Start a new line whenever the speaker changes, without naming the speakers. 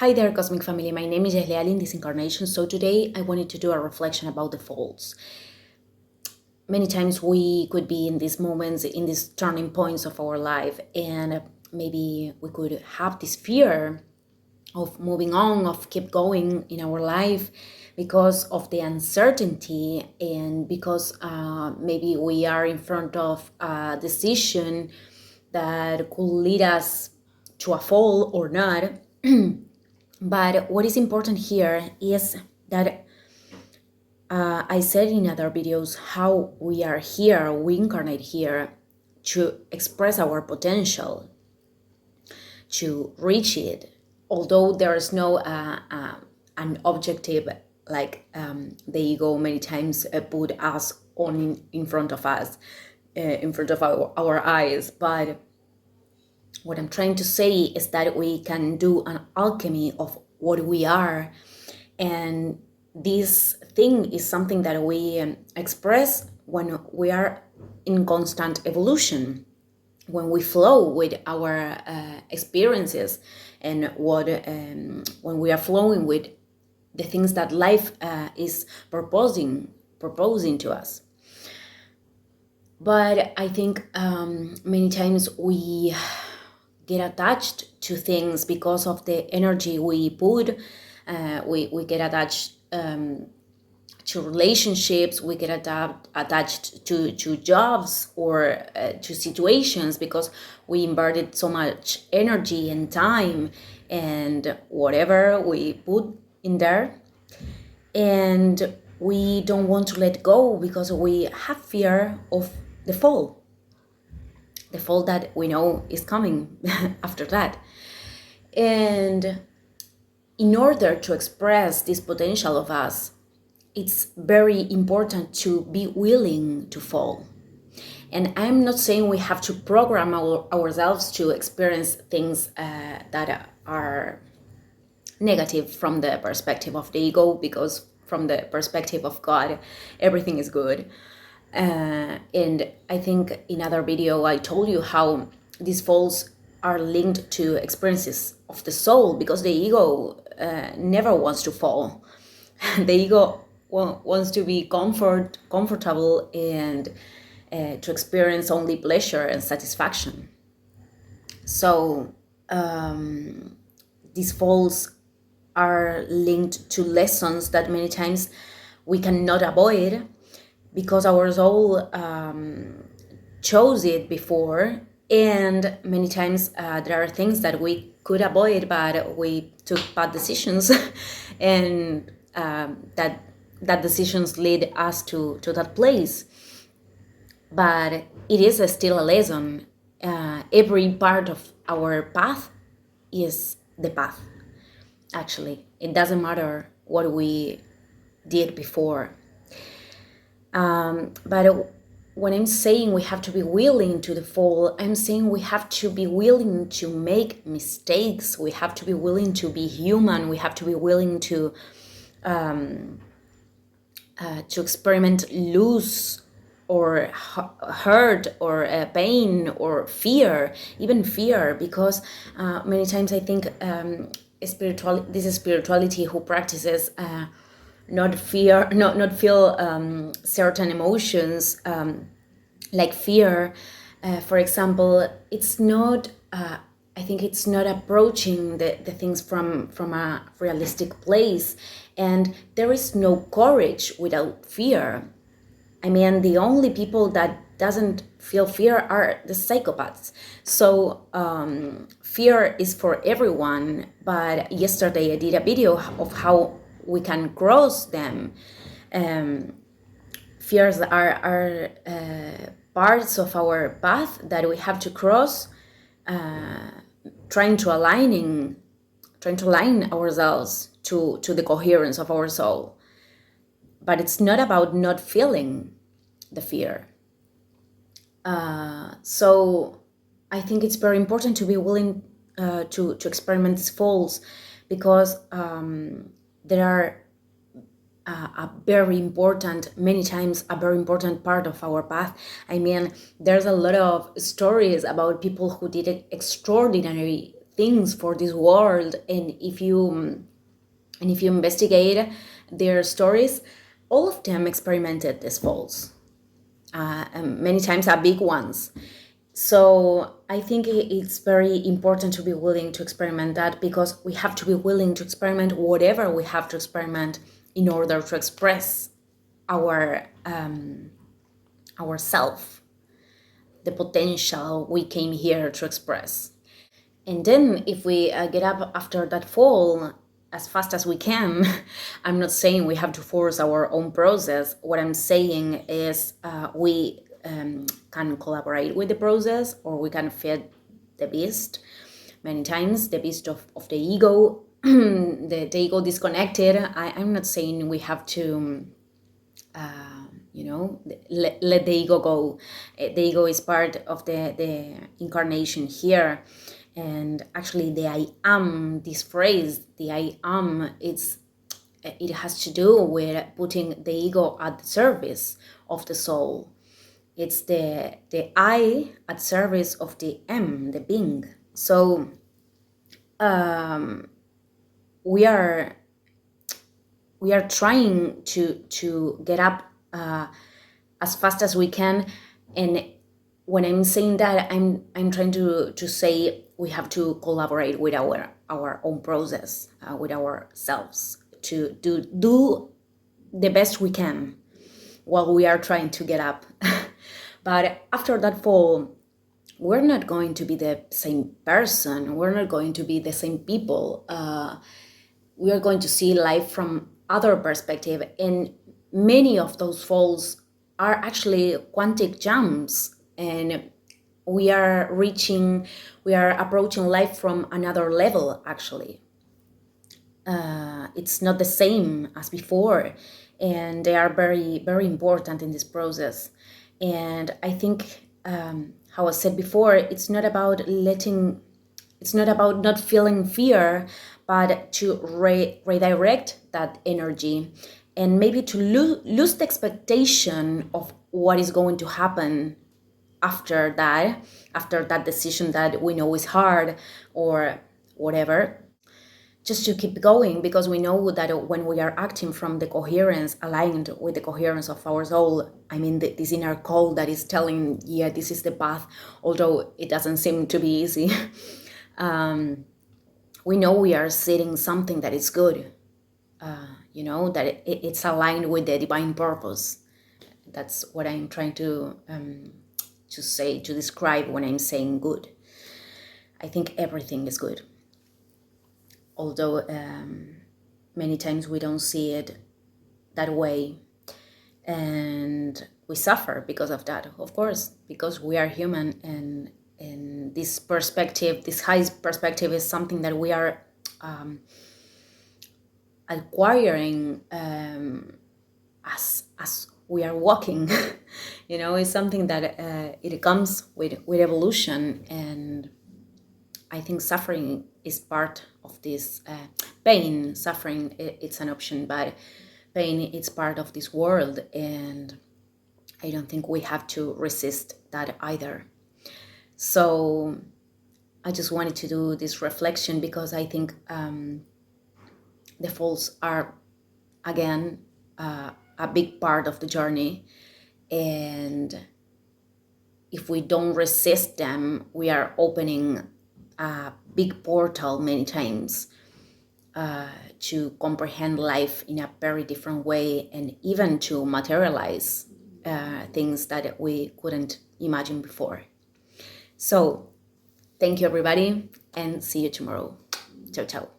Hi there, Cosmic Family. My name is Yahleal in this incarnation. So today I wanted to do a reflection about the faults. Many times we could be in these moments, in these turning points of our life, and maybe we could have this fear of moving on, of keep going in our life because of the uncertainty and because maybe we are in front of a decision that could lead us to a fall or not. But what is important here is that I said in other videos how we are here, we incarnate here to express our potential, to reach it. Although there is no an objective like the ego many times put us on in front of us, in front of our eyes. But what I'm trying to say is that we can do an alchemy of what we are, and this thing is something that we express when we are in constant evolution, when we flow with our experiences, and when we are flowing with the things that life is proposing to us. But I think many times we get attached to things because of the energy we put. We get attached to relationships, we get attached to jobs or to situations because we inverted so much energy and time and whatever we put in there. And we don't want to let go because we have fear of the fall that we know is coming after that. And in order to express this potential of us, it's very important to be willing to fall. And I'm not saying we have to program ourselves to experience things that are negative from the perspective of the ego, because from the perspective of God, everything is good. And I think in other video I told you how these falls are linked to experiences of the soul, because the ego never wants to fall. The ego wants to be comfortable and to experience only pleasure and satisfaction. So these falls are linked to lessons that many times we cannot avoid because our soul chose it before, and many times there are things that we could avoid, but we took bad decisions and that decisions lead us to that place. But it is still a lesson. Every part of our path is the path. Actually, it doesn't matter what we did before. But when I'm saying we have to be willing to the fall, I'm saying we have to be willing to make mistakes. We have to be willing to be human. We have to be willing to experiment loss or hurt or pain or fear, even fear, because many times I think this is spirituality who practices not feel certain emotions, like fear. For example, it's not I think it's not approaching the things from a realistic place, and there is no courage without fear. I mean, the only people that doesn't feel fear are the psychopaths. So fear is for everyone, but yesterday I did a video of how we can cross them. Fears are parts of our path that we have to cross, trying to align ourselves to the coherence of our soul. But it's not about not feeling the fear. So I think it's very important to be willing to experiment these falls, because there are many times a very important part of our path. I mean, there's a lot of stories about people who did extraordinary things for this world, and if you investigate their stories, all of them experimented these falls, and many times are big ones. So I think it's very important to be willing to experiment that, because we have to be willing to experiment whatever we have to experiment in order to express our ourself, the potential we came here to express. And then if we get up after that fall as fast as we can, I'm not saying we have to force our own process. What I'm saying is we can collaborate with the process, or we can feed the beast. Many times the beast of the ego, the ego disconnected. I'm not saying we have to let the ego go. The ego is part of the incarnation here. And actually the I am, this phrase, the I am, it has to do with putting the ego at the service of the soul. It's the I at service of the M, the being. So we are trying to get up as fast as we can. And when I'm saying that, I'm trying to say we have to collaborate with our own process, with ourselves, to do the best we can while we are trying to get up. But after that fall, we're not going to be the same person. We're not going to be the same people. We are going to see life from other perspective, and many of those falls are actually quantic jumps, and we are approaching life from another level. Actually, it's not the same as before, and they are very, very important in this process. And I think, how I said before, it's not about not feeling fear, but to redirect that energy, and maybe to lose the expectation of what is going to happen after that decision that we know is hard or whatever. Just to keep going, because we know that when we are acting from the coherence, aligned with the coherence of our soul, I mean, this inner call that is telling, yeah, this is the path, although it doesn't seem to be easy. We know we are seeing something that is good, that it's aligned with the divine purpose. That's what I'm trying to say, to describe when I'm saying good. I think everything is good, although many times we don't see it that way, and we suffer because of that, of course, because we are human. And this perspective, this high perspective, is something that we are acquiring as we are walking. It's something that it comes with evolution. And I think suffering is part of this pain. Suffering, it's an option, but pain, it's part of this world, and I don't think we have to resist that either. So I just wanted to do this reflection, because I think the falls are, again, a big part of the journey. And if we don't resist them, we are opening a big portal many times to comprehend life in a very different way, and even to materialize things that we couldn't imagine before. So thank you, everybody, and see you tomorrow. Ciao, ciao.